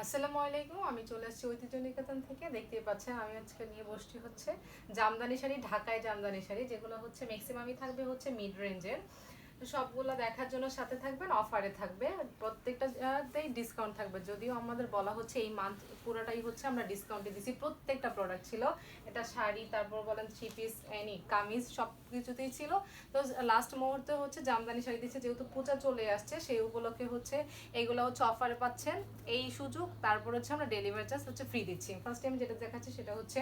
আসসালামু আলাইকুম, আমি চলে আসছি ঐতিহ্য নিকেতন থেকে। দেখতেই পাচ্ছেন আমি আজকে নিয়ে বসছি হচ্ছে জামদানি শাড়ি, ঢাকায় জামদানি শাড়ি, যেগুলো হচ্ছে ম্যাক্সিমামই থাকবে হচ্ছে মিড রেঞ্জের। তো সবগুলো দেখার জন্য সাথে থাকবেন, অফারে থাকবে, প্রত্যেকটাতেই ডিসকাউন্ট থাকবে। যদিও আমাদের বলা হচ্ছে এই মান্থ পুরোটাই হচ্ছে আমরা ডিসকাউন্টে দিছি, প্রত্যেকটা প্রোডাক্ট ছিল, এটা শাড়ি, তারপর বলেন থ্রি পিস, এনি কামিজ, সব কিছুতেই ছিল। তো লাস্ট মুহূর্তে হচ্ছে জামদানি শাড়ি দিচ্ছে, যেহেতু পূজা চলে আসছে সেই উপলক্ষে হচ্ছে এইগুলো হচ্ছে অফারে পাচ্ছেন, এই সুযোগ। তারপর হচ্ছে আমরা ডেলিভারি চার্জ হচ্ছে ফ্রি দিচ্ছি। ফার্স্ট টাইম যেটা দেখাচ্ছি সেটা হচ্ছে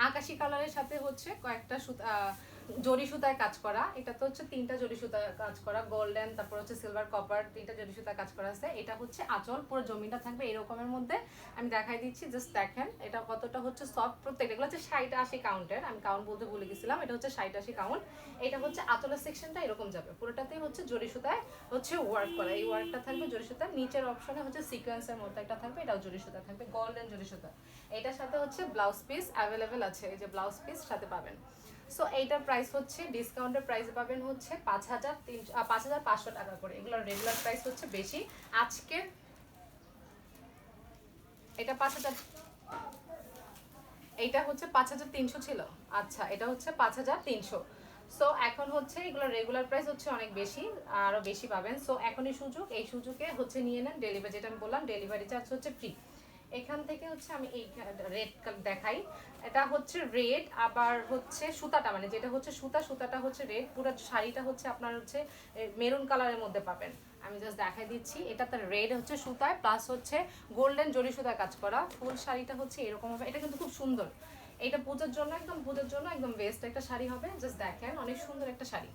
আকাশি কালারের সাথে হচ্ছে কয়েকটা সুতা, জরি সুতায় কাজ করা। এটা তো হচ্ছে তিনটা জরি সুতায় কাজ করা, গোল্ডেন, তারপর হচ্ছে সিলভার, কপার, তিনটা জরি সুতায় কাজ করা আছে। এটা হচ্ছে আঁচল, পুরো জমিটা থাকবে এরকমের মধ্যে। আমি দেখাই দিচ্ছি, জাস্ট দেখেন এটা কতটা হচ্ছে সফট। প্রত্যেকটা এগুলো হচ্ছে 60-80 কাউন্টের, আমি কাউন্ট বলতে ভুলে গেছিলাম। এটা হচ্ছে 60-80 কাউন্ট। এটা হচ্ছে আঁচলের সেকশনটা এরকম যাবে, পুরোটাতেই হচ্ছে জরি সুতায় হচ্ছে ওয়ার্ক করা। এই ওয়ার্কটা থাকবে জরি সুতার নিচের অপশনে হচ্ছে সিকোয়েন্সের মতো একটা থাকবে, এটাও জরি সুতা থাকবে, গোল্ডেন জরি সুতা। এটার সাথে হচ্ছে ব্লাউজ পিস অ্যাভেলেবেল আছে, এই যে ব্লাউজ পিস সাথে পাবেন। সো এইটার প্রাইস হচ্ছে, ডিসকাউন্টের প্রাইস পাবেন হচ্ছে 5,500 টাকা করে। এগুলোর রেগুলার প্রাইস হচ্ছে বেশি। আজকের এটা 5,000, এইটা হচ্ছে 5,300 ছিল। আচ্ছা, এটা হচ্ছে 5,300। সো এখন হচ্ছে এগুলোর রেগুলার প্রাইস হচ্ছে অনেক বেশি, আরও বেশি পাবেন। সো এখনই সুযোগ, এই সুযোগে হচ্ছে নিয়ে নেন। ডেলিভারি, যেটা আমি বললাম, ডেলিভারি চার্জ হচ্ছে ফ্রি। এখান থেকে হচ্ছে আমি এই রেড দেখাই। এটা হচ্ছে রেড, আবার হচ্ছে সুতাটা, মানে যেটা হচ্ছে সুতাটা হচ্ছে রেড, পুরো শাড়িটা হচ্ছে আপনার হচ্ছে মেরুন কালারের মধ্যে পাবেন। আমি জাস্ট দেখাই দিচ্ছি, এটা তার রেড হচ্ছে সুতায়, প্লাস হচ্ছে গোল্ডেন জরি সুতায় কাজ করা। ফুল শাড়িটা হচ্ছে এরকম হবে। এটা কিন্তু খুব সুন্দর, এটা পুজোর জন্য একদম বেস্ট একটা শাড়ি হবে। জাস্ট দেখেন, অনেক সুন্দর একটা শাড়ি।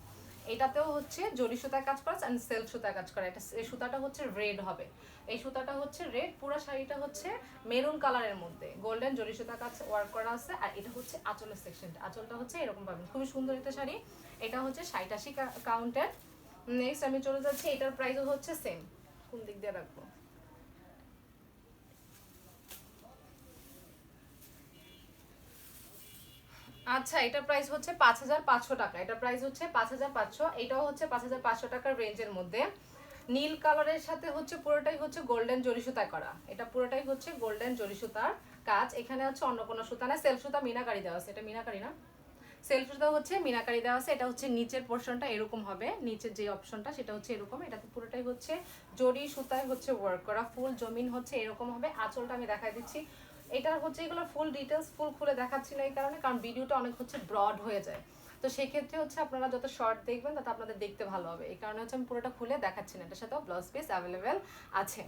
এটাতেও হচ্ছে জরি সুতায় কাজ করা এন্ড সেলফ সুতায় কাজ করা। এটা এই সুতাটা হচ্ছে রেড হবে, এই সুতাটা হচ্ছে রেড, পুরো শাড়িটা হচ্ছে মেরুন কালারের মধ্যে গোল্ডেন জরি সুতা কাজ ওয়ার্ক করা আছে। আর এটা হচ্ছে আঁচলের সেকশনটা, আঁচলটা হচ্ছে এরকম পাবেন, খুবই সুন্দর একটা শাড়ি। এটা হচ্ছে 60-80 কাউন্টের। নেক্সট আমি চলে যাচ্ছি, এটার প্রাইসও হচ্ছে সেম। কোন দিক দিয়ে রাখবো? আচ্ছা, এটার প্রাইস হচ্ছে 5,500 টাকা। এটার প্রাইস হচ্ছে 5,500। এটাও হচ্ছে 5,500 টাকার রেঞ্জের মধ্যে। নীল কালারের সাথে হচ্ছে পুরোটাই হচ্ছে গোল্ডেন জরি সুতায় করা। এটা পুরোটাই হচ্ছে গোল্ডেন জরি সুতার কাজ। এখানে হচ্ছে অন্য কোনো সুতা না, সেলফ সুতা মিনাকারি দেওয়া আছে। এটা মিনাকারি না, সেলফ সুতা হচ্ছে মিনাকারি দেওয়া আছে। এটা হচ্ছে নিচের পোর্শনটা এরকম হবে, নিচের যে অপশনটা সেটা হচ্ছে এরকম। এটাতে পুরোটাই হচ্ছে জরি সুতায় হচ্ছে ওয়ার্ক করা। ফুল জমিন হচ্ছে এরকম হবে। আঁচলটা আমি দেখাই দিচ্ছি। এটা হচ্ছে এগুলো ফুল ডিটেলস ফুল খুলে দেখাচ্ছি না এই কারণে, কারণ ভিডিওটা অনেক হচ্ছে ব্রড হয়ে যায়। তো সেক্ষেত্রে হচ্ছে আপনারা যত শর্ট দেখবেন তত আপনাদের দেখতে ভালো হবে, এই কারণে হচ্ছে আমি পুরোটা খুলে দেখাচ্ছি না। এটার সাথেও ব্লাউজ পিস অ্যাভেলেবেল আছে।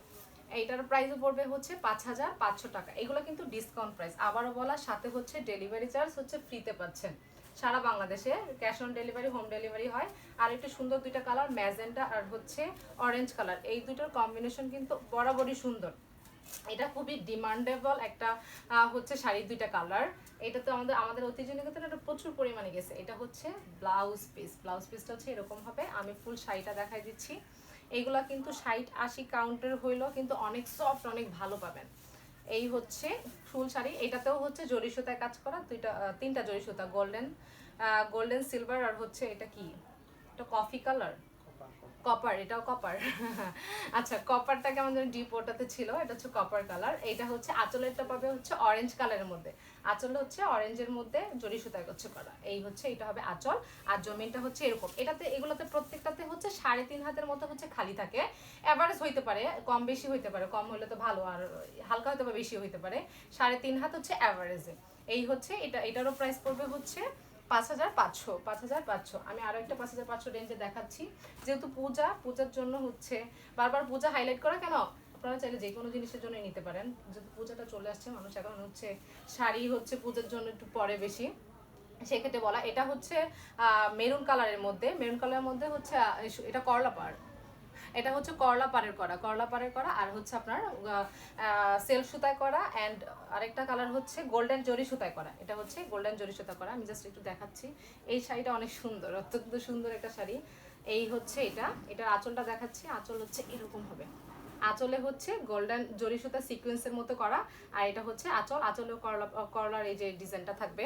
এইটার প্রাইসও পড়বে হচ্ছে 5,500 টাকা। এগুলো কিন্তু ডিসকাউন্ট প্রাইস, আবারও বলা, সাথে হচ্ছে ডেলিভারি চার্জ হচ্ছে ফ্রিতে পাচ্ছেন সারা বাংলাদেশে। Cash on delivery, home delivery হয়। আর একটু সুন্দর দুইটা কালার, ম্যাজেন্টা আর হচ্ছে অরেঞ্জ কালার, এই দুটোর কম্বিনেশন কিন্তু বরাবরই সুন্দর। এটা খুবই ডিমান্ডেবল একটা হচ্ছে শাড়ির দুইটা কালার। এটা তো আমাদের আমাদের ঐতিহ্য নিকেতন এটা প্রচুর পরিমাণে গেছে। এটা হচ্ছে ব্লাউজ পিস, ব্লাউজ পিসটা হচ্ছে এরকম হবে। আমি ফুল শাড়িটা দেখাই দিচ্ছি। এইগুলা কিন্তু 60-80 কাউন্টের হইলেও কিন্তু অনেক সফট, অনেক ভালো পাবেন। এই হচ্ছে ফুল শাড়ি। এটাতেও হচ্ছে জরি সুতায় কাজ করা, তিনটা জরি সুতা, গোল্ডেন, গোল্ডেন সিলভার, আর হচ্ছে এটা কি, এটা কফি কালার, কপার, এটাও কপার। আচ্ছা, কপারটা কেমন যেন ডিপ ওটাতে ছিল, এটা হচ্ছে কপার কালার। এইটা হচ্ছে আঁচলেরটা পাবে হচ্ছে অরেঞ্জ কালারের মধ্যে। আঁচল হচ্ছে অরেঞ্জের মধ্যে জরি সুতায় হচ্ছে করা। এই হচ্ছে এটা হবে আঁচল। আর জমিনটা হচ্ছে এরকম। এটাতে এগুলোতে প্রত্যেকটাতে হচ্ছে 3.5 হাতের মতো হচ্ছে খালি থাকে। অ্যাভারেজ হইতে পারে, কম বেশি হইতে পারে, কম হইলে তো ভালো, আর হালকা হয়তো বা বেশি হইতে পারে। 3.5 হাত হচ্ছে অ্যাভারেজে। এই হচ্ছে এটা, এটারও প্রাইস পড়বে হচ্ছে 5,500। 5,500। আমি আরো একটা 5,500 রেঞ্জে দেখাচ্ছি, যেহেতু পূজার জন্য হচ্ছে, বারবার পূজা হাইলাইট করা কেন, আপনারা চাইলে যে কোনো জিনিসের জন্য নিতে পারেন। যেহেতু পূজাটা চলে আসছে, মানুষ এখন হচ্ছে শাড়ি হচ্ছে পূজার জন্য একটু পরে বেশি, সেক্ষেত্রে বলা। এটা হচ্ছে মেরুন কালারের মধ্যে, মেরুন কালারের মধ্যে হচ্ছে এটা করলা পাড়, এটা হচ্ছে করলা পাড়ের করা, আর হচ্ছে আপনার সেলফ সুতায় করা, অ্যান্ড আরেকটা কালার হচ্ছে গোল্ডেন জরি সুতায় করা। এটা হচ্ছে গোল্ডেন জরি সুতা করা। আমি জাস্ট একটু দেখাচ্ছি। এই শাড়িটা অনেক সুন্দর, অত্যন্ত সুন্দর একটা শাড়ি। এই হচ্ছে এটা, এটার আঁচলটা দেখাচ্ছি। আঁচল হচ্ছে এরকম হবে, আঁচলে হচ্ছে গোল্ডেন জরি সুতা সিকোয়েন্সের মতো করা। আর এটা হচ্ছে আঁচল, আঁচলেও করলার এই যে ডিজাইনটা থাকবে।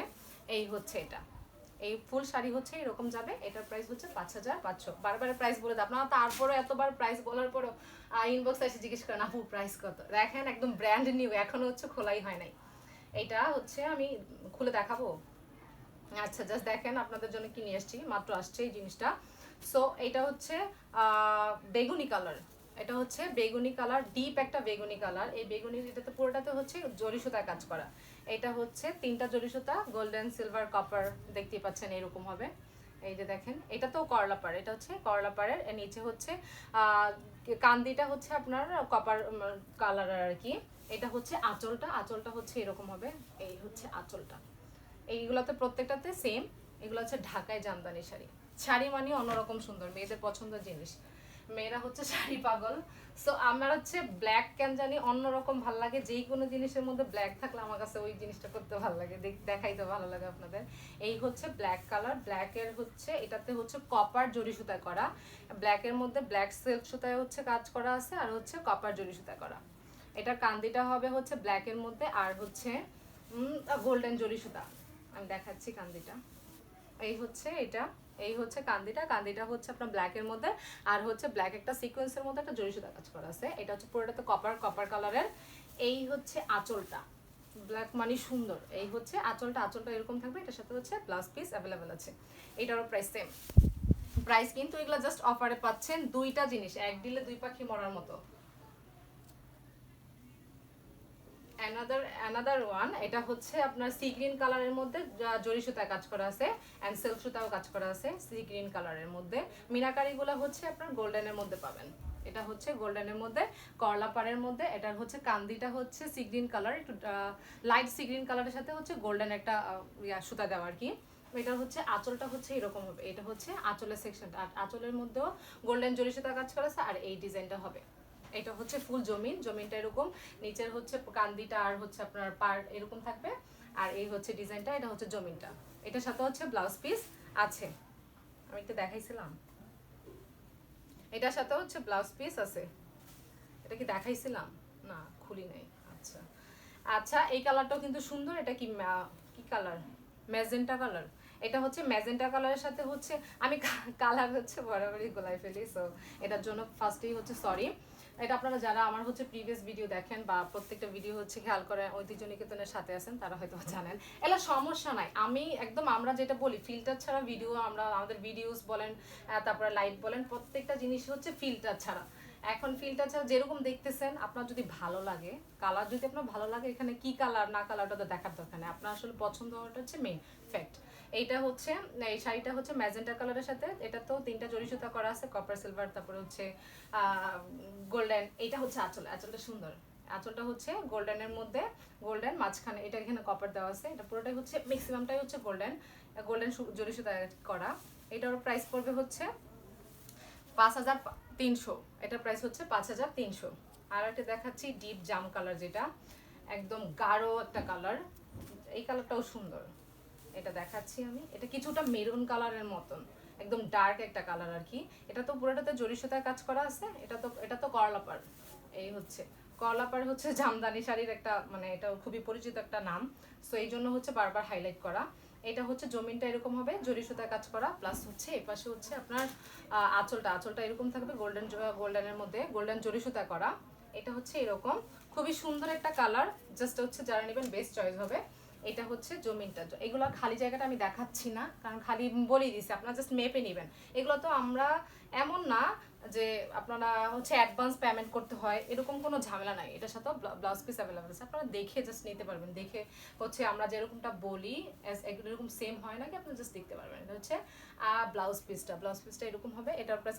এই হচ্ছে এটা, এই ফুল শাড়ি হচ্ছে এরকম যাবে, এটার প্রাইস হচ্ছে 5500। বারবার প্রাইস বলে দেয় আপনারা, তারপরে এতবার প্রাইস বলার পরেও ইনবক্সে এসে জিজ্ঞেস করেন আপু প্রাইস কত। দেখেন একদম ব্র্যান্ড নিউ, এখনো হচ্ছে খোলাই হয় নাই। এটা হচ্ছে আমি খুলে দেখাবো। আচ্ছা জাস্ট দেখেন আপনাদের জন্য কি নিয়ে আসছি, মাত্র আসছে এই জিনিসটা। সো এটা হচ্ছে বেগুনি কালার, এটা হচ্ছে বেগুনি কালার, ডিপ একটা বেগুনি কালার। এই বেগুনি এটাতে পুরোটাতে হচ্ছে জরি সুতা কাজ করা। এটা হচ্ছে 3টা জরি সুতা, গোল্ডেন সিলভার কপার দেখতেই পাচ্ছেন এরকম হবে। এই যে দেখেন এটা তো করলা পাড়, এটা হচ্ছে করলা পাড়ের নিচে হচ্ছে কান্দিটা হচ্ছে আপনার কপার কালার আর কি। এটা হচ্ছে আঁচলটা, আঁচলটা হচ্ছে এরকম হবে, এই হচ্ছে আঁচলটা। এইগুলোতে প্রত্যেকটাতে সেম। এগুলো হচ্ছে ঢাকায় জামদানি শাড়ি। শাড়ি মানে অন্যরকম সুন্দর, মেয়েদের পছন্দের জিনিস, মেয়েরা হচ্ছে শাড়ি পাগল। সো আমার হচ্ছে ব্ল্যাক কেন জানি অন্যরকম ভাল লাগে, যেই কোনো জিনিসের মধ্যে ব্ল্যাক থাকলে আমার কাছে ওই জিনিসটা করতে ভালো লাগে, দেখাইতে ভালো লাগে আপনাদের। এই হচ্ছে ব্ল্যাক কালার, ব্ল্যাকের হচ্ছে এটাতে হচ্ছে কপার জরি সুতায় করা, ব্ল্যাকের মধ্যে ব্ল্যাক সিল্ক সুতায় হচ্ছে কাজ করা আছে, আর হচ্ছে কপার জরি সুতায় করা। এটার কান্দিটা হবে হচ্ছে ব্ল্যাকের মধ্যে, আর হচ্ছে গোল্ডেন জরি সুতা। আমি দেখাচ্ছি কান্দিটা, এই হচ্ছে এটা, এই হচ্ছে কান্দিটা। কান্দিটা হচ্ছে আপনার ব্ল্যাকের মধ্যে, আর হচ্ছে ব্ল্যাক একটা সিকোয়েন্সের মধ্যে একটা জরি সুতা কাজ করা আছে। এটা হচ্ছে পুরোটাতে কপার কপার কালারের। এই হচ্ছে আঁচলটা, ব্ল্যাক মানে সুন্দর। এই হচ্ছে আঁচলটা, আঁচলটা এরকম থাকবে। এটার সাথে হচ্ছে ব্লাউজ পিস অ্যাভেলেবেল আছে। এটারও প্রাইস সেম প্রাইস, কিন্তু এগুলো জাস্ট অফারে পাচ্ছেন। দুইটা জিনিস এক দিলে দুই পাখি মরার মতো। অ্যানাদার ওয়ান, এটা হচ্ছে আপনার সি গ্রিন কালারের মধ্যে জরি সুতায় কাজ করা আছে, অ্যান্ড সিল্ক সুতাও কাজ করা আছে সি গ্রিন কালারের মধ্যে। মিনাকারিগুলো হচ্ছে আপনার গোল্ডেনের মধ্যে পাবেন। এটা হচ্ছে গোল্ডেনের মধ্যে, করলা পাড়ের মধ্যে। এটার হচ্ছে কান্দিটা হচ্ছে সি গ্রিন কালার, একটু লাইট সি গ্রিন কালারের সাথে হচ্ছে গোল্ডেন একটা সুতা দেওয়া আর কি। এটা হচ্ছে আঁচলটা হচ্ছে এরকম হবে, এটা হচ্ছে আঁচলের সেকশনটা, আর আঁচলের মধ্যেও গোল্ডেন জরি সুতা কাজ করা আছে, আর এই ডিজাইনটা হবে। এটা হচ্ছে ফুল জমিন, জমিনটা এরকম, নিচের হচ্ছে কান্দিটা আর হচ্ছে আপনার পাড় এরকম থাকবে, আর এই হচ্ছে ডিজাইনটা, এটা হচ্ছে জমিনটা। এটার সাথে হচ্ছে ব্লাউজ পিস আছে, আমি একটু দেখাইছিলাম, এটার সাথে হচ্ছে ব্লাউজ পিস আছে। এটা কি দেখাইছিলাম? না খুলি নাই। আচ্ছা আচ্ছা, এই কালারটাও কিন্তু সুন্দর। এটা কি কি কালার? Magenta colour. এটা হচ্ছে ম্যাজেন্টা কালারের সাথে হচ্ছে আমি কালার হচ্ছে বরাবরই গোলাই ফেলি, সো এটার জন্য ফার্স্টেই হচ্ছে সরি। এটা আপনারা যারা আমার হচ্ছে প্রিভিয়াস ভিডিও দেখেন বা প্রত্যেকটা ভিডিও হচ্ছে খেয়াল করে ঐতিহ্য নিকেতনের সাথে আছেন, তারা হয়তো জানেন। এলা সমস্যা নাই, আমি একদম আমরা যেটা বলি ফিল্টার ছাড়া ভিডিও, আমরা আমাদের ভিডিওস বলেন তারপরে লাইভ বলেন, প্রত্যেকটা জিনিস হচ্ছে ফিল্টার ছাড়া। এখন ফিল্টার ছাড়া যেরকম দেখতেছেন, আপনার যদি ভালো লাগে, কালার যদি আপনার ভালো লাগে, এখানে কি কালার না কালারটা তো দেখার দরকার নেই, আপনার আসলে পছন্দ হওয়াটা হচ্ছে মেইন ফ্যাক্ট। এইটা হচ্ছে এই শাড়িটা হচ্ছে ম্যাজেন্টা কালারের সাথে, এটা তো 3টা জরি সুতা করা আছে, কপার সিলভার, তারপরে হচ্ছে গোল্ডেন। এটা হচ্ছে আঁচল, আঁচলটা সুন্দর। আঁচলটা হচ্ছে গোল্ডেনের মধ্যে, গোল্ডেন মাঝখানে এটা এখানে কপার দেওয়া আছে। এটা পুরোটাই হচ্ছে ম্যাক্সিমামটাই হচ্ছে গোল্ডেন, গোল্ডেন জরি সুতা করা। এটার প্রাইস পড়বে হচ্ছে 5300। এটার প্রাইস হচ্ছে 5300। আর একটা দেখাচ্ছি ডিপ জাম কালার, যেটা একদম গাঢ় একটা কালার, এই কালারটাও সুন্দর। এটা দেখাচ্ছি আমি, এটা কিছুটা মেরুন কালারের মতন, একদম ডার্ক একটা কালার আর কি। এটা তো পুরোটাতে জরি সুতায় কাজ করা আছে। এটা তো করলাপাড়। এই হচ্ছে করলাপাড় হচ্ছে জামদানি শাড়ির একটা মানে এটা খুবই পরিচিত একটা নাম, সো এই জন্য হচ্ছে বারবার হাইলাইট করা। এটা হচ্ছে জমিনটা এরকম হবে, জরি সুতায় কাজ করা, প্লাস হচ্ছে এই পাশে হচ্ছে আপনার আঁচলটা এরকম থাকবে, গোল্ডেনের মধ্যে গোল্ডেন জরি সুতা করা। এটা হচ্ছে এরকম খুবই সুন্দর একটা কালার, জাস্ট হচ্ছে যারা নেবেন বেস্ট চয়েস হবে। এটা হচ্ছে জমিনটা। এগুলো খালি জায়গাটা আমি দেখাচ্ছি না, কারণ খালি বলেই দিছি, আপনারা জাস্ট মেপে নেবেন। এগুলো তো আমরা এমন না যে আপনারা হচ্ছে অ্যাডভান্স পেমেন্ট করতে হয়, এরকম কোনো ঝামেলা নাই। এটার সাথেও ব্লাউজ পিস অ্যাভেলেবেল আছে, আপনারা দেখে জাস্ট নিতে পারবেন। দেখে হচ্ছে আমরা যেরকমটা বলি এরকম সেম হয় নাকি আপনারা জাস্ট দেখতে পারবেন। এটা হচ্ছে ব্লাউজ পিসটা এরকম হবে। এটার প্রাইস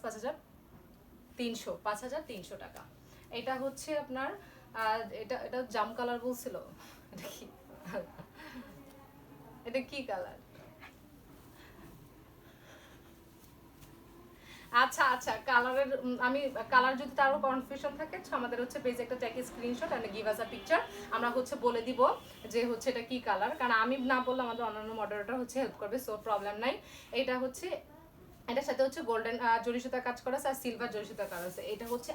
5300 টাকা। এটা হচ্ছে আপনার এটা জাম কালার বলছিল, এটা কি এটা কি কালার? আচ্ছা আচ্ছা, কালারের আমি কালার যদি তারও কনফিউশন থাকে আমাদের হচ্ছে পেজে একটা take screenshot and give us a picture, আমরা হচ্ছে বলে দিব যে হচ্ছে এটা কি কালার, কারণ আমি না বললে আমাদের অন্যান্য মডারেটর হচ্ছে হেল্প করবে, সো প্রবলেম নাই। এটা হচ্ছে এটার সাথে হচ্ছে গোল্ডেন জরি সুতা কাজ করা আছে, আর সিলভার জরি সুতা কাজ আছে। এটা হচ্ছে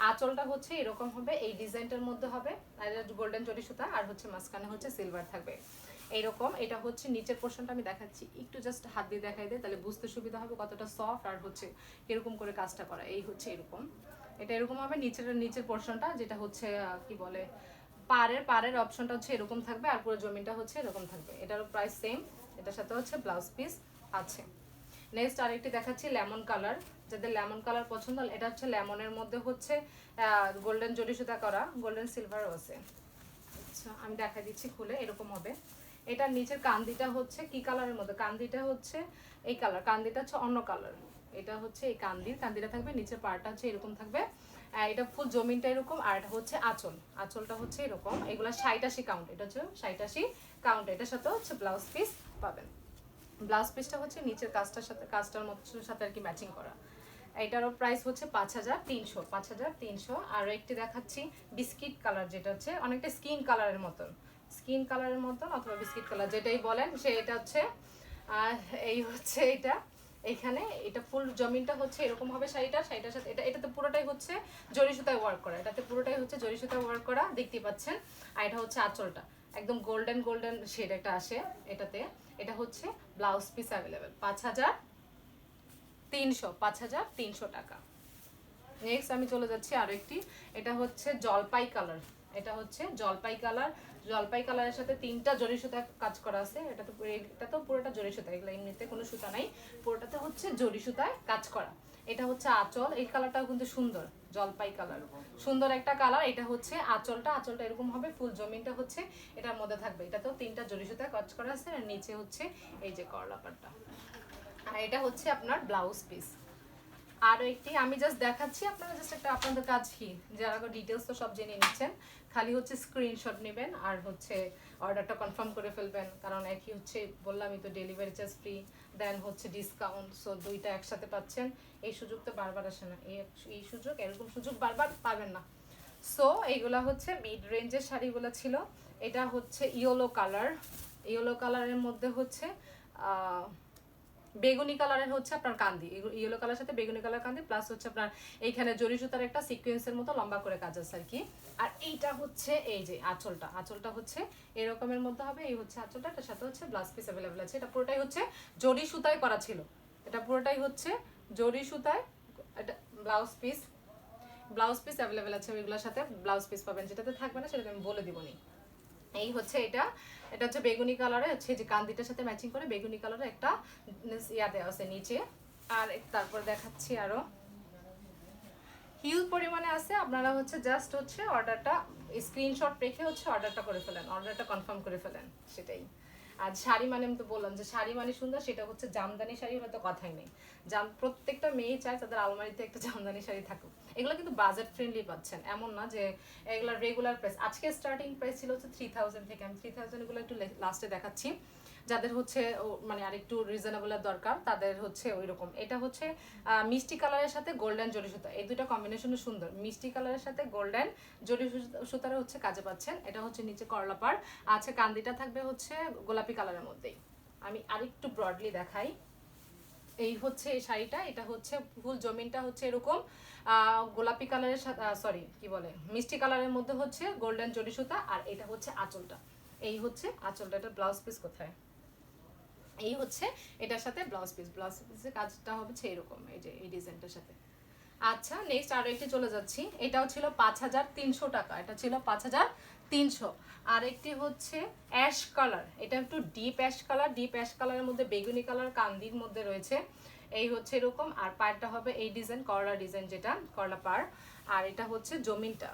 আঁচলটা হচ্ছে এরকম হবে, এই ডিজাইনটার মধ্যে হবে, আর গোল্ডেন জরি সুতা, আর হচ্ছে মাঝখানে হচ্ছে সিলভার থাকবে। এইরকম। এটা হচ্ছে নিচের পোর্শনটা আমি দেখাচ্ছি, একটু জাস্ট হাত দিয়ে দেখাই দিই, তাহলে বুঝতে সুবিধা হবে কতটা সফট আর হচ্ছে কিরকম করে কাজটা করা। এই হচ্ছে এরকম, এটা এরকম হবে নিচের পোর্শনটা, যেটা হচ্ছে কি বলে পাড়ের অপশনটা হচ্ছে এরকম থাকবে, আর পুরো জমিনটা হচ্ছে এরকম থাকবে। এটারও প্রাইস সেম, এটার সাথে হচ্ছে ব্লাউজ পিস আছে। নেক্সট আরেকটি দেখাচ্ছি লেমন কালার, যাদের লেমন কালার পছন্দ, এটা হচ্ছে লেমনের মধ্যে হচ্ছে গোল্ডেন জরি সুতা করা, গোল্ডেন সিলভারও আছে। আচ্ছা আমি দেখাই দিচ্ছি খুলে, এরকম হবে। এটার নিচের কান্দিটা হচ্ছে কি কালারের মধ্যে, কান্দিটা হচ্ছে এই কালার, কান্দিটা হচ্ছে অন্য কালার। এটা হচ্ছে এই কান্দিটা থাকবে, নিচের পাড়টা হচ্ছে এরকম থাকবে। এটা ফুল জমিনটা এরকম, আর এটা হচ্ছে আঁচলটা হচ্ছে এরকম। এগুলো 60-80 কাউন্ট, এটা হচ্ছে 60-80 কাউন্ট। এটার সাথে হচ্ছে ব্লাউজ পিস পাবেন। ব্লাউজ পিসটা হচ্ছে নিচের কাজটার সাথে আর কি ম্যাচিং করা। এটারও প্রাইস হচ্ছে 5300। আর একটি দেখাচ্ছি বিস্কিট কালার, যেটা হচ্ছে অনেকটা স্কিন কালারের মতন অথবা বিস্কিট কালার যেটাই বলেন সে, এটা হচ্ছে এই হচ্ছে এইখানে এটা ফুল জমিনটা হচ্ছে এরকম হবে। শাড়িটার সাথে এটাতে পুরোটাই হচ্ছে জরি সুতায় ওয়ার্ক করা, এটাতে পুরোটাই হচ্ছে জরি সুতায় ওয়ার্ক করা, দেখতেই পাচ্ছেন। আর এটা হচ্ছে আঁচলটা একদম গোল্ডেন শেড একটা আসে এটাতে। এটা হচ্ছে ব্লাউজ পিস অ্যাভেলেবেল 5300 টাকা। নেক্সট আমি চলে যাচ্ছি আরো একটি, এটা হচ্ছে জলপাই কালারের সাথে 3টা জরি সুতা কাজ করা আছে। এটা তো পুরোটা জরি সুতা, এগুলো এমনিতে কোনো সুতা নাই, পুরোটাতে হচ্ছে জরি সুতায় কাজ করা। এটা হচ্ছে আঁচল, এই কালারটাও কিন্তু সুন্দর, জলপাই কালার, সুন্দর একটা কালার। এটা হচ্ছে আঁচলটা এরকম হবে, ফুল জমিনটা হচ্ছে এটার মধ্যে থাকবে। এটা তো 3টা জরি সুতায় কাজ করা আছে, আর নিচে হচ্ছে এই যে করলা পাটটা। আর এটা হচ্ছে আপনার ব্লাউজ পিস। আরও একটি আমি জাস্ট দেখাচ্ছি, আপনারা জাস্ট একটা আপনাদের কাজ কি, যারা ডিটেলস তো সব জেনে নিচ্ছেন, খালি হচ্ছে স্ক্রিনশট নেবেন আর হচ্ছে অর্ডারটা কনফার্ম করে ফেলবেন। কারণ একই হচ্ছে বললামই তো, ডেলিভারি চার্জ ফ্রি, দেন হচ্ছে ডিসকাউন্ট, সো দুইটা একসাথে পাচ্ছেন। এই সুযোগ তো বারবার আসে না, এরকম সুযোগ বারবার পাবেন না। সো এইগুলা হচ্ছে মিড রেঞ্জের শাড়িগুলো ছিল। এটা হচ্ছে ইয়েলো কালারের মধ্যে হচ্ছে বেগুনি কালারের হচ্ছে আপনার কান্দি, ইয়েলো কালার সাথে বেগুনি কালার কান্দি, প্লাস হচ্ছে আপনার এইখানে জরি সুতার একটা সিকোয়েন্সের মতো লম্বা করে কাজ আছে আর কি। আর এইটা হচ্ছে এই যে আঁচলটা হচ্ছে এরকমের মধ্যে হবে। এই হচ্ছে আঁচলটা, এটার সাথে হচ্ছে ব্লাউজ পিস অ্যাভেলেবেল আছে। এটা পুরোটাই হচ্ছে জরি সুতায় করা ছিল, এটা পুরোটাই হচ্ছে জরি সুতায়। এটা ব্লাউজ পিস অ্যাভেলেবেল আছে, ওইগুলোর সাথে ব্লাউজ পিস পাবেন। যেটাতে থাকবে না সেটাতে আমি বলে দিবনি। এই হচ্ছে এটা হচ্ছে বেগুনি কালারে, হচ্ছে যে কান্দিটার সাথে ম্যাচিং করে বেগুনি কালারে একটা ইয়া দেওয়া আছে নিচে। আর তারপর দেখাচ্ছি আরো হিউজ পরিমাণে আছে। আপনারা হচ্ছে জাস্ট হচ্ছে অর্ডারটা স্ক্রিনশট রেখে হচ্ছে অর্ডারটা করে ফেলেন, অর্ডারটা কনফার্ম করে ফেলেন, সেটাই। আর শাড়ি মানে আমি তো বললাম যে শাড়ি মানে সুন্দর, সেটা হচ্ছে জামদানি শাড়ি হলে তো কথাই নেই। প্রত্যেকটা মেয়ে চায় তাদের আলমারিতে একটা জামদানি শাড়ি থাকুক। এগুলো কিন্তু বাজেট ফ্রেন্ডলি পাচ্ছেন, এমন না যে এগুলোর রেগুলার প্রাইস। আজকে স্টার্টিং প্রাইস ছিল হচ্ছে 3000 থেকে, আমি 3000 এগুলো একটু লাস্টে দেখাচ্ছি। যাদের হচ্ছে মানে আরেকটু রিজনেবলের দরকার তাদের হচ্ছে ওই রকম। এটা হচ্ছে মিষ্টি কালারের সাথে গোল্ডেন জরি সুতা, এই দুটো কম্বিনেশনে সুন্দর। মিষ্টি কালারের সাথে গোল্ডেন জরি সুতার হচ্ছে কাজে পাচ্ছেন। এটা হচ্ছে নিচে করলা পাড় আছে, কান্দিটা থাকবে হচ্ছে গোলাপি কালারের মধ্যেই। আমি আরেকটু ব্রডলি দেখাই। এই হচ্ছে এই শাড়িটা, এটা হচ্ছে ফুল জমিনটা হচ্ছে এরকম গোলাপি কালারের সাথে মিষ্টি কালারের মধ্যে হচ্ছে গোল্ডেন জরি সুতা। আর এটা হচ্ছে আঁচলটা, এই হচ্ছে আঁচলটা। এটা ব্লাউজ পিস কোথায়, এই হচ্ছে এটার সাথে ব্লাউজ পিসের কাজটা হচ্ছে এরকম, এই যে এই ডিজাইনটার সাথে। আচ্ছা নেক্সট আরো একটি চলে যাচ্ছি, এটাও ছিল 5300 টাকা, এটা ছিল 5300। আর একটি হচ্ছে অ্যাশ কালার, এটা একটু ডিপ অ্যাশ কালারের মধ্যে বেগুনি কালার কান্দির মধ্যে রয়েছে। এই হচ্ছে এরকম, আর পাড়টা হবে এই ডিজাইন, করলা ডিজাইন, যেটা করলা পাড়। আর এটা হচ্ছে জমিনটা,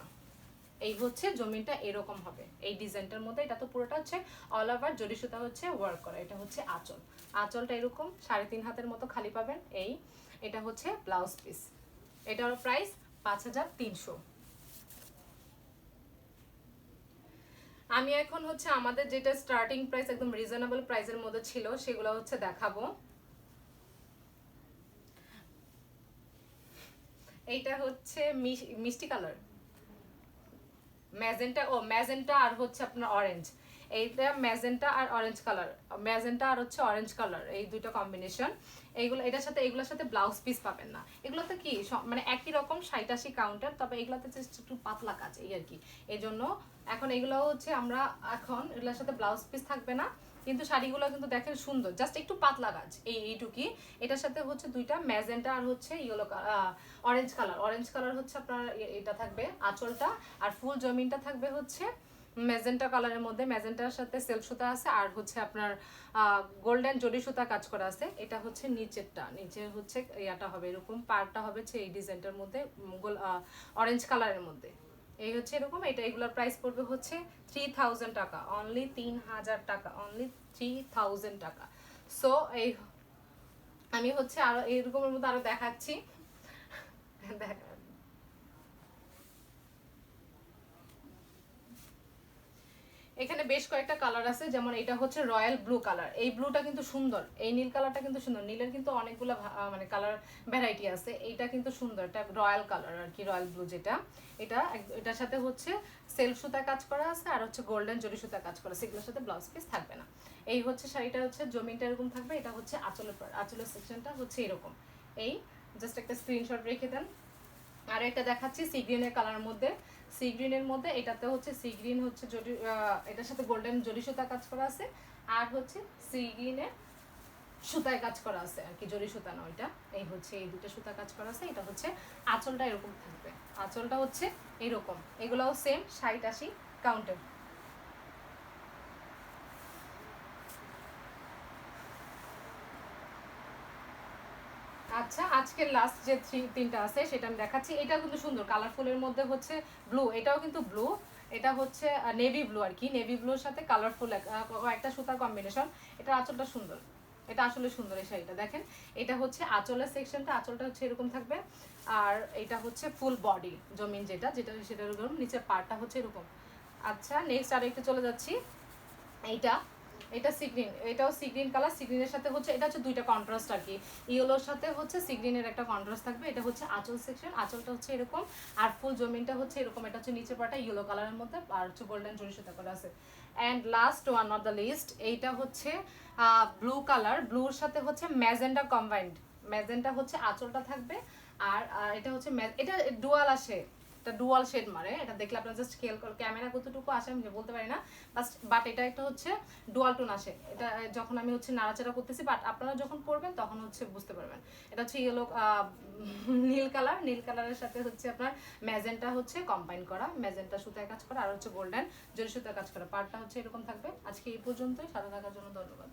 এই হচ্ছে জমিনটা এরকম হবে এই ডিজাইনটার মধ্যে। এটা তো পুরোটা হচ্ছে অল ওভার জরি সুতা হচ্ছে ওয়ার্ক করা। এটা হচ্ছে আঁচলটা এরকম 3.5 হাতের মতো খালি পাবেন। এটা হচ্ছে ব্লাউজ পিস, এটার প্রাইস 5300। আমি এখন হচ্ছে আমাদের যেটা স্টার্টিং প্রাইস একদম রিজনেবল প্রাইসের মধ্যে ছিল সেগুলো হচ্ছে দেখাবো। এইটা হচ্ছে মিষ্টি কালার, ম্যাজেন্টা আর হচ্ছে আপনার অরেঞ্জ। এইটা ম্যাজেন্টা আর অরেঞ্জ কালার, ম্যাজেন্টা আর হচ্ছে অরেঞ্জ কালার, এই দুটো কম্বিনেশন। এগুলোর সাথে ব্লাউজ পিস পাবেন না। এগুলোতে কি মানে একই রকম 60-80 কাউন্টার, তবে এগুলোতে একটু পাতলা কাজ এই আর কি। এই জন্য এখন এগুলো হচ্ছে আমরা এখন এগুলোর সাথে ব্লাউজ পিস থাকবে না, কিন্তু শাড়িগুলো কিন্তু দেখেন সুন্দর, জাস্ট একটু পাতলা কাজ এইটুকি। এটার সাথে হচ্ছে দুইটা ম্যাজেন্টা আর হচ্ছে ইয়েলো অরেঞ্জ কালার হচ্ছে আপনার এটা থাকবে আঁচলটা, আর ফুল জমিনটা থাকবে হচ্ছে ম্যাজেন্টা কালারের মধ্যে। ম্যাজেন্টার সাথে সেলফ সুতা আছে, আর হচ্ছে আপনার গোল্ডেন জরি সুতা কাজ করা আছে। এটা হচ্ছে নিচেরটা, নিচে হচ্ছে ইয়াটা হবে এরকম, পাড়টা হবে হচ্ছে এই ডিজাইনটার মধ্যে অরেঞ্জ কালারের মধ্যে। এই হচ্ছে এরকম। এগুলোর প্রাইস পড়বে হচ্ছে 3000 টাকা, অনলি 3000 টাকা, অনলি 3000 টাকা। সো এই আমি হচ্ছে আরো এরকমের মধ্যে আরো দেখাচ্ছি। এখানে বেশ কয়েকটা কালার আছে, যেমন এটা হচ্ছে রয়্যাল ব্লু কালার। এই ব্লুটা কিন্তু সুন্দর, এই নীল কালারটা কিন্তু সুন্দর। নীলের কিন্তু অনেকগুলো মানে কালার ভ্যারাইটি আছে, এইটা কিন্তু সুন্দর, এটা রয়্যাল কালার আর কি, রয়্যাল ব্লু যেটা। এটার সাথে হচ্ছে সেলফ সুতা কাজ করা আছে, আর হচ্ছে গোল্ডেন জরি সুতা কাজ করা আছে। এগুলোর সাথে ব্লাউজ পিস থাকবে না। এই হচ্ছে শাড়িটা হচ্ছে জমিনটা এরকম থাকবে। এটা হচ্ছে আঁচলের সেকশনটা হচ্ছে এরকম। এই জাস্ট একটা স্ক্রিনশট রেখে দেন। আর একটা দেখাচ্ছি সি গ্রিনের কালার মধ্যে। সি গ্রিনের মধ্যে এটাতে হচ্ছে সি গ্রিন হচ্ছে এটার সাথে গোল্ডেন জরি সুতা কাজ করা আছে, আর হচ্ছে সি গ্রিনের সুতায় কাজ করা আছে আর কি, জরি সুতা না ওইটা। এই হচ্ছে এই দুটো সুতা কাজ করা আছে। এটা হচ্ছে আঁচলটা এরকম থাকবে, আঁচলটা হচ্ছে এরকম। এগুলোও সেম 60-80 কাউন্টের। আচ্ছা, আজকের লাস্ট যে তিনটা আছে সেটা আমি দেখাচ্ছি। এটা কিন্তু সুন্দর, কালারফুলের মধ্যে হচ্ছে ব্লু, এটাও কিন্তু ব্লু। এটা হচ্ছে নেভি ব্লু আর কি, নেভি ব্লুর সাথে কালারফুল একটা সুতার কম্বিনেশন। এটা আঁচলটা সুন্দর, এটা আসলে সুন্দর এই শাড়িটা দেখেন। এটা হচ্ছে আঁচলের সেকশনটা, আঁচলটা হচ্ছে এরকম থাকবে। আর এটা হচ্ছে ফুল বডি জমিন যেটা যেটা সেটা এরকম, নিচের পার্টটা হচ্ছে এরকম। আচ্ছা, নেক্সট আর একটু চলে যাচ্ছি। এইটা এটা সিগ্রিন, এটাও সিগ্রিন কালার। সিগ্রিনের সাথে হচ্ছে এটা হচ্ছে দুইটা কন্ট্রাস্ট আর কি, ইয়েলোর সাথে হচ্ছে সিগ্রিনের একটা কন্ট্রাস্ট থাকবে। এটা হচ্ছে আঁচল সেকশন, আঁচলটা হচ্ছে এরকম, আর ফুল জমিনটা হচ্ছে এরকম। এটা হচ্ছে নিচের পাটা ইয়েলো কালারের মধ্যে, আর হচ্ছে গোল্ডেন জরি সুতা করা আছে। And last one of the list, এইটা হচ্ছে ব্লু কালার, ব্লুর সাথে হচ্ছে ম্যাজেন্টা কম্বাইন্ড। ম্যাজেন্টা হচ্ছে আঁচলটা থাকবে, আর এটা হচ্ছে এটা ডুয়াল আসে, এটা ডুয়াল শেড মারে। এটা দেখলে আপনারা জাস্ট খেয়াল করে, ক্যামেরা কতটুকু আসে আমি বলতে পারি না, বাট এটা একটা হচ্ছে ডুয়াল টোন আসে। এটা যখন আমি হচ্ছে নাড়াচাড়া করতেছি, বাট আপনারা যখন পরবেন তখন হচ্ছে বুঝতে পারবেন। এটা হচ্ছে ইয়েলো নীল কালার, নীল কালারের সাথে হচ্ছে আপনার ম্যাজেন্টা হচ্ছে কম্বাইন করা, ম্যাজেন্টা সুতায় কাজ করা, আর হচ্ছে গোল্ডেন জরি সুতায় কাজ করা। পার্টটা হচ্ছে এরকম থাকবে। আজকে এই পর্যন্তই, সাথে থাকার জন্য ধন্যবাদ।